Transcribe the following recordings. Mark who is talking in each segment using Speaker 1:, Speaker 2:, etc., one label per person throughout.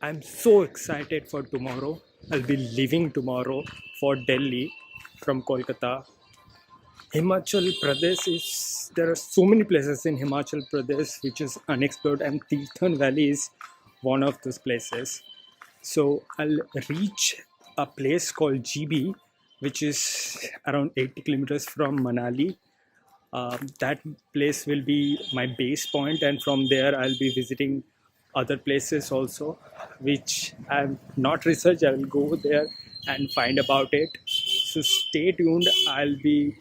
Speaker 1: I'm so excited for tomorrow. I'll be leaving tomorrow for Delhi from Kolkata. Himachal Pradesh is there are so many places in Himachal Pradesh which is unexplored, and Tirthan Valley is one of those places. So I'll reach a place called Jibhi, which is around 80 kilometers from Manali. That place will be my base point, and from there I'll be visiting other places also, which I've not researched. I will go there and find about it. So stay tuned. I'll be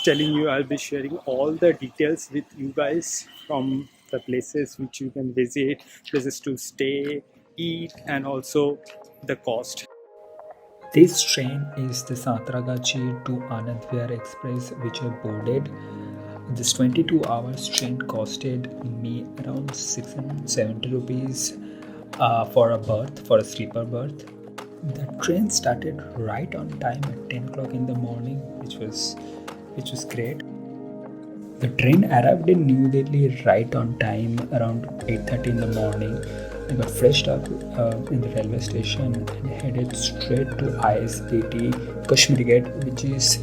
Speaker 1: sharing all the details with you guys from the places which you can visit, places to stay, eat, and also the cost.
Speaker 2: This train is the Satragachi to Anand Vihar Express, which I boarded. This 22 hours train costed me around 670 rupees for a berth, for a sleeper berth. The train started right on time at 10 o'clock in the morning, which was great. The train arrived in New Delhi right on time around 8:30 in the morning. I got freshed up in the railway station and headed straight to ISBT Kashmir Gate, which is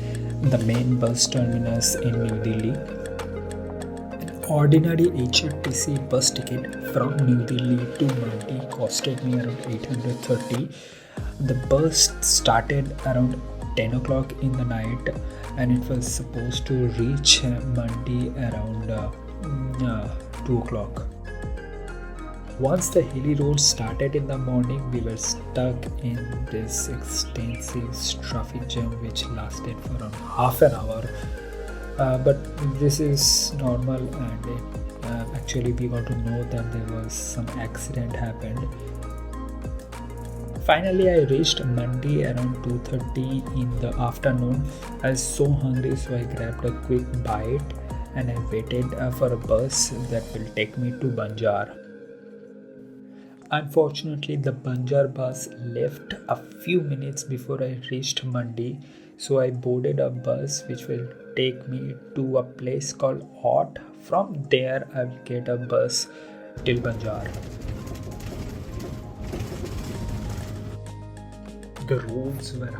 Speaker 2: the main bus terminus in New Delhi. An ordinary HRTC bus ticket from New Delhi to Mandi costed me around 830. The bus started around 10 o'clock in the night and it was supposed to reach Mandi around 2 o'clock. Once the hilly road started in the morning, we were stuck in this extensive traffic jam which lasted for around half an hour. But this is normal, and actually we got to know that there was some accident happened. Finally, I reached Mandi around 2:30 in the afternoon. I was so hungry, so I grabbed a quick bite and I waited for a bus that will take me to Banjar. Unfortunately, the Banjar bus left a few minutes before I reached Mandi, so I boarded a bus which will take me to a place called Hot. From there, I will get a bus till Banjar. The roads were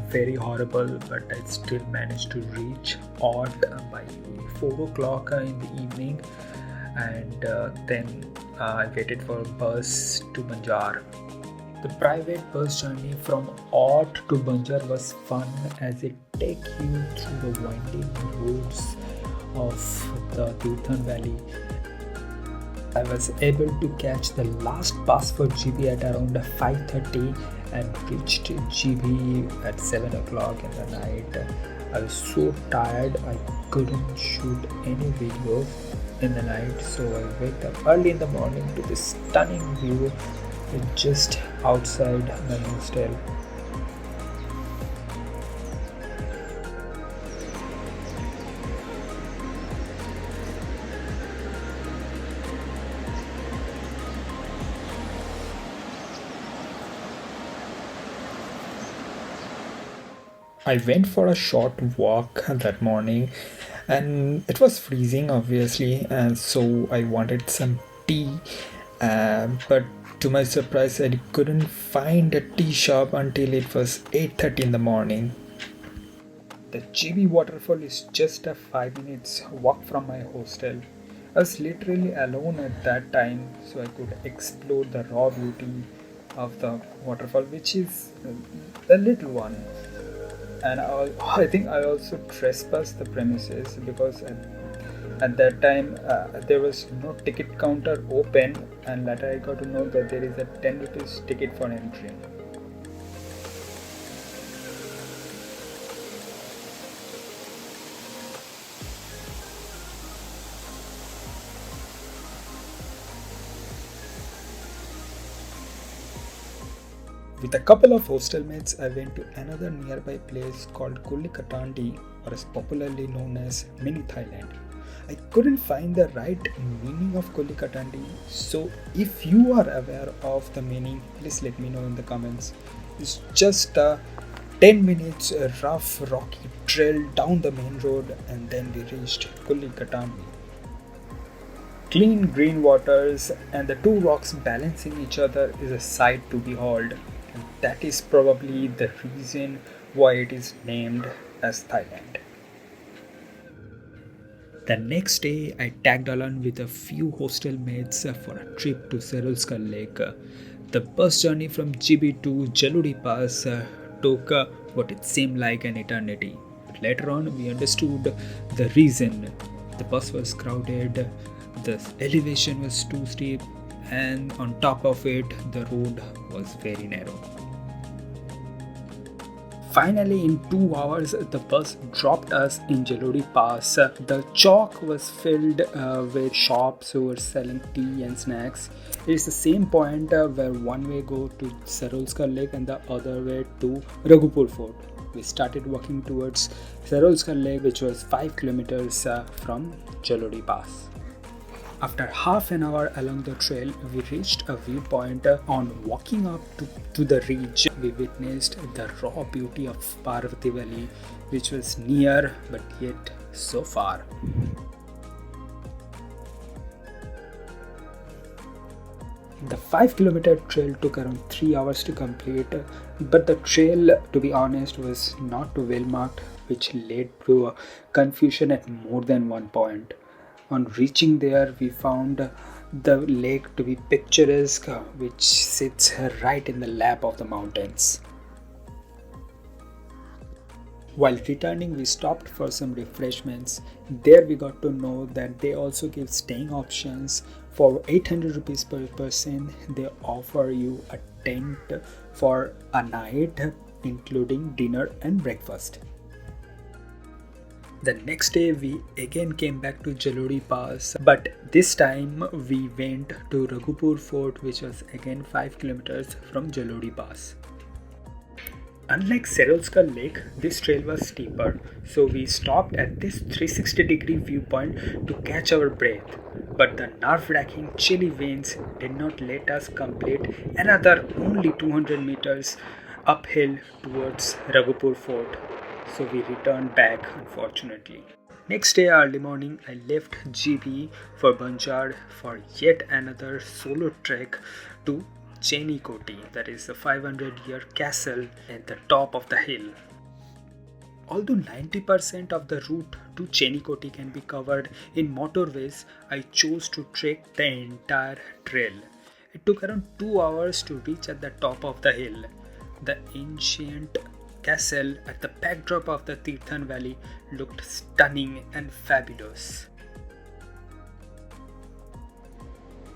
Speaker 2: very horrible, but I still managed to reach Hot by 4 o'clock in the evening, and then I waited for a bus to Banjar. The private bus journey from Hot to Banjar was fun as it takes you through the winding roads of the Tirthan Valley. I was able to catch the last bus for Jibhi at around 5:30 and reached Jibhi at 7 o'clock in the night. I was so tired I couldn't shoot any video in the night, so I wake up early in the morning to this stunning view just outside my hostel. I went for a short walk that morning and it was freezing obviously, and so I wanted some tea. But to my surprise, I couldn't find a tea shop until it was 8:30 in the morning. The Jibhi waterfall is just a 5 minutes walk from my hostel. I was literally alone at that time, so I could explore the raw beauty of the waterfall, which is a little one. And I think I also trespassed the premises because at that time there was no ticket counter open, and later I got to know that there is a 10 rupees ticket for entry. With a couple of hostel mates, I went to another nearby place called Kolkata, or as popularly known as Mini Thailand. I couldn't find the right meaning of Kolkata, so if you are aware of the meaning, please let me know in the comments. It's just a 10 minutes rough rocky trail down the main road, and then we reached Kolkata. Clean green waters and the two rocks balancing each other is a sight to behold. And that is probably the reason why it is named as Thailand. The next day, I tagged along with a few hostel mates for a trip to Serulskar Lake. The bus journey from Jibhi to Jalori Pass took what it seemed like an eternity. But later on, we understood the reason. The bus was crowded, the elevation was too steep, and on top of it, the road was very narrow. Finally, in 2 hours, the bus dropped us in Jalori Pass. The chalk was filled with shops who were selling tea and snacks. It is the same point where one way go to Serulskar Lake and the other way to Raghupur Fort. We started walking towards Serulskar Lake, which was 5 kilometers from Jalori Pass. After half an hour along the trail, we reached a viewpoint. On walking up to the ridge, we witnessed the raw beauty of Parvati Valley, which was near but yet so far. The 5-kilometer trail took around 3 hours to complete, but the trail, to be honest, was not well marked, which led to a confusion at more than one point. On reaching there, we found the lake to be picturesque, which sits right in the lap of the mountains. While returning, we stopped for some refreshments. There we got to know that they also give staying options. For 800 rupees per person, they offer you a tent for a night, including dinner and breakfast. The next day we again came back to Jalori Pass, but this time we went to Raghupur Fort, which was again 5 kilometers from Jalori Pass. Unlike Serulskar Lake, this trail was steeper, so we stopped at this 360-degree viewpoint to catch our breath. But the nerve-wracking chilly winds did not let us complete another only 200 meters uphill towards Raghupur Fort. So we returned back, unfortunately. Next day early morning, I left Jibhi for Banjar for yet another solo trek to Chenikoti, that is the 500-year castle at the top of the hill. Although 90% of the route to Chenikoti can be covered in motorways, I chose to trek the entire trail. It took around 2 hours to reach at the top of the hill. The ancient castle at the backdrop of the Tirthan Valley looked stunning and fabulous.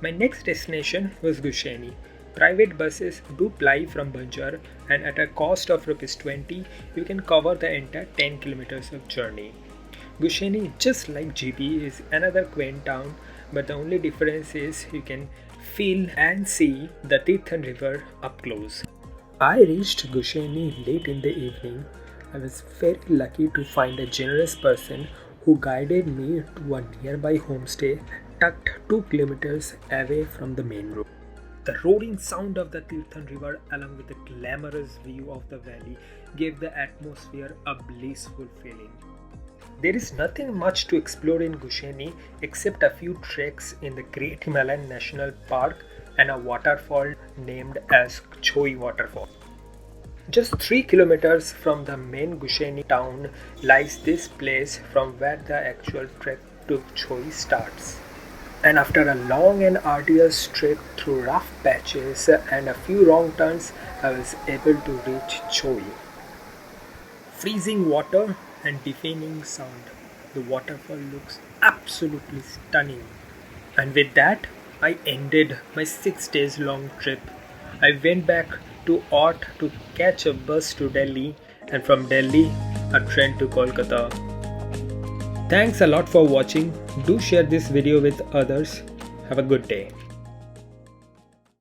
Speaker 2: My next destination was Gushaini. Private buses do ply from Banjar, and at a cost of ₹20, you can cover the entire 10 kilometers of journey. Gushaini, just like Jibhi, is another quaint town, but the only difference is you can feel and see the Tirthan River up close. I reached Gushaini late in the evening. I was very lucky to find a generous person who guided me to a nearby homestay tucked 2 kilometers away from the main road. The roaring sound of the Tirthan River along with the glamorous view of the valley gave the atmosphere a blissful feeling. There is nothing much to explore in Gushaini except a few treks in the Great Himalayan National Park and a waterfall named as Choi Waterfall. Just 3 kilometers from the main Gushaini town lies this place from where the actual trek to Choi starts. And after a long and arduous trek through rough patches and a few wrong turns, I was able to reach Choi. Freezing water and deafening sound. The waterfall looks absolutely stunning. And with that, I ended my 6 days long trip. I went back to Ort to catch a bus to Delhi, and from Delhi, a train to Kolkata. Thanks a lot for watching. Do share this video with others. Have a good day.